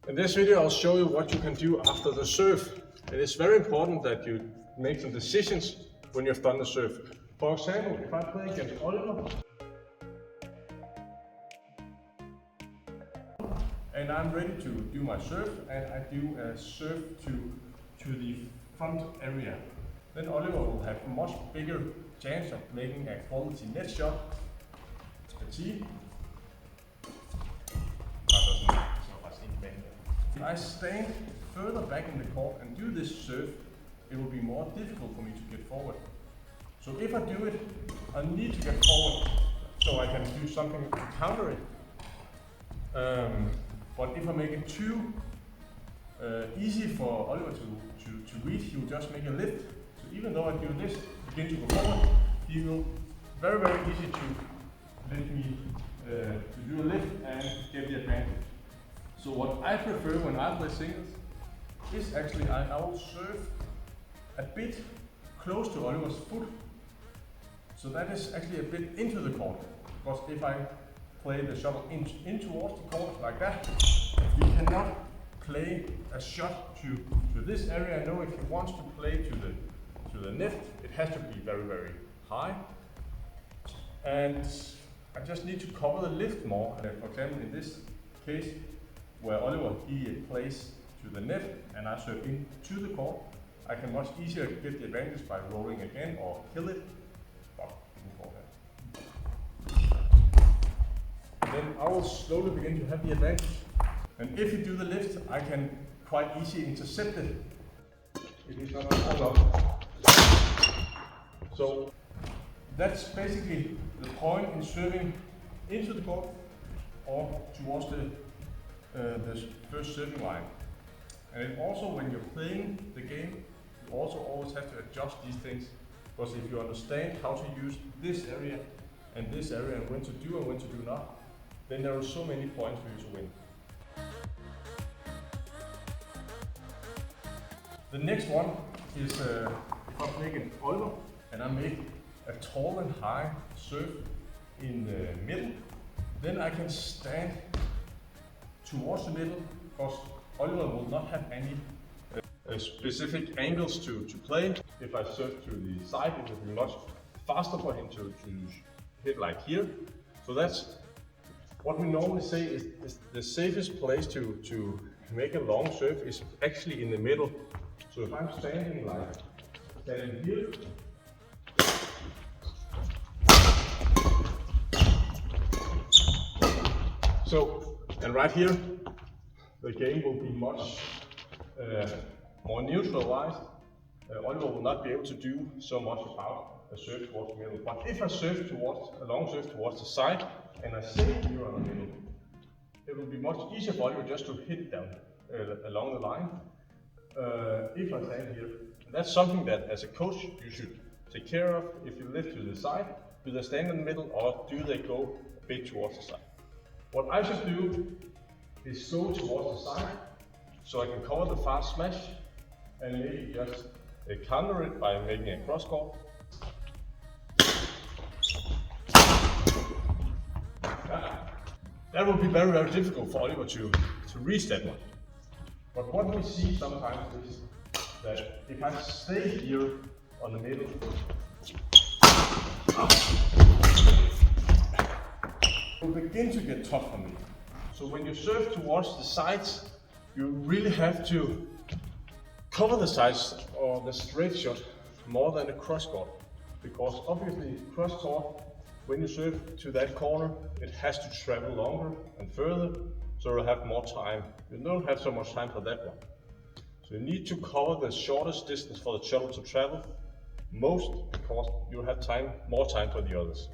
In this video I'll show you what you can do after the serve. It is very important that you make some decisions when you've done the serve. For example, if I play against Oliver and I'm ready to do my serve, and I do a serve to the front area, then Oliver will have much bigger chance of making a quality net shot. If I stand further back in the court and do this serve, it will be more difficult for me to get forward. So if I do it, I need to get forward so I can do something to counter it. But if I make it too easy for Oliver to reach, he will just make a lift. So even though I do this, begin to go forward, he will very easy to let me to do a lift and get the advantage. So what I prefer when I play singles is actually I will serve a bit close to Oliver's foot. So that is actually a bit into the court. Because if I play the shuttle in towards the court like that, you cannot play a shot to this area. I know if he wants to play to the net, it has to be very high. And I just need to cover the lift more. For example, in this case, where Oliver he plays to the net and I serve into the court, I can much easier get the advantage by rolling again or kill it. Then I will slowly begin to have the advantage. And if you do the lift, I can quite easily intercept it. It is not a overlook. So that's basically the point in serving into the court or towards the first serving line. And also when you're playing the game, you also always have to adjust these things, because if you understand how to use this area and when to do and when to do not, then there are so many points for you to win. The next one is if I play against Oliver and I make a tall and high serve in the middle, then I can stand towards the middle, because Oliver will not have any specific angles to play. If I serve to the side, it will be much faster for him to hit like here. So that's what we normally say is the safest place to make a long serve is actually in the middle. So if I'm standing here, and right here, the game will be much more neutralized. Oliver will not be able to do so much about a serve towards the middle. But if I serve towards a long serve towards the side and I stay here on the middle, it will be much easier for Oliver just to hit down along the line. If I stand here, and that's something that as a coach you should take care of. If you lift to the side, do they stand in the middle or do they go a bit towards the side? What I should do is go towards the side so I can cover the fast smash and maybe just counter it by making a cross court. That will be very difficult for Oliver to reach that one. But what we see sometimes is that if I stay here on the middle, it will begin to get tough for me. So when you serve towards the sides, you really have to cover the sides or the straight shot more than a cross court. Because obviously cross court, when you serve to that corner, it has to travel longer and further, so you'll have more time. You don't have so much time for that one. So you need to cover the shortest distance for the shuttle to travel most, because you have more time for the others.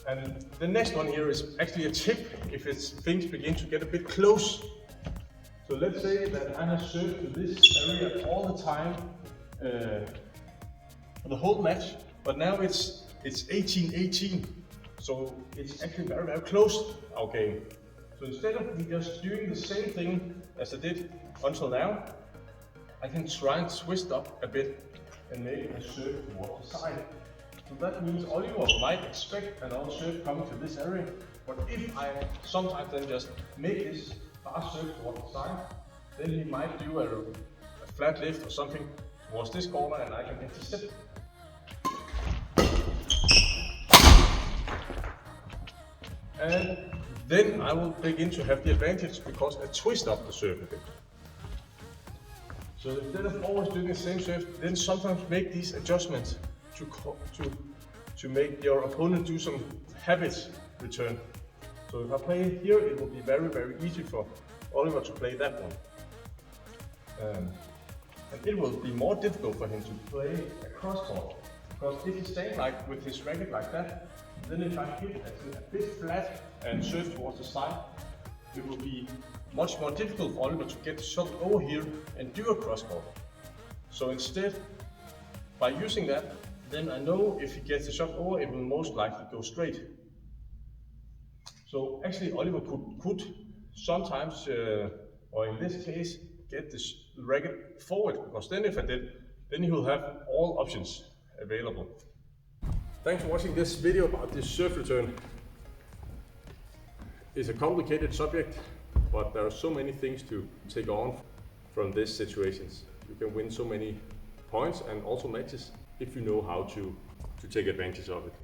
And the next one here is actually a tip if things begin to get a bit close. So let's say that I have served to this area all the time for the whole match, but now it's 18-18. So it's actually very close, our game. So instead of me just doing the same thing as I did until now, I can try and twist up a bit and make a serve towards the side. So that means Oliver might expect another serve coming to this area, But if I sometimes then just make this fast serve towards the side, then he might do a flat lift or something towards this corner and I can intercept. And then I will begin to have the advantage because I twist up the serve a bit. So instead of always doing the same serve, then sometimes make these adjustments to make your opponent do some habits return. So if I play here, it will be very, very easy for Oliver to play that one. And it will be more difficult for him to play a cross court. Because if he's staying like with his racket like that, then if I hit a bit flat and serve towards the side, it will be much more difficult for Oliver to get the shot over here and do a cross court. So instead, by using that, then I know if he gets the shot over, it will most likely go straight. So actually Oliver could sometimes, or in this case, get the racket forward, because then if I did, then he will have all options available. Thanks for watching this video about this serve return. It's a complicated subject, but there are so many things to take on from these situations. You can win so many points and also matches if you know how to take advantage of it.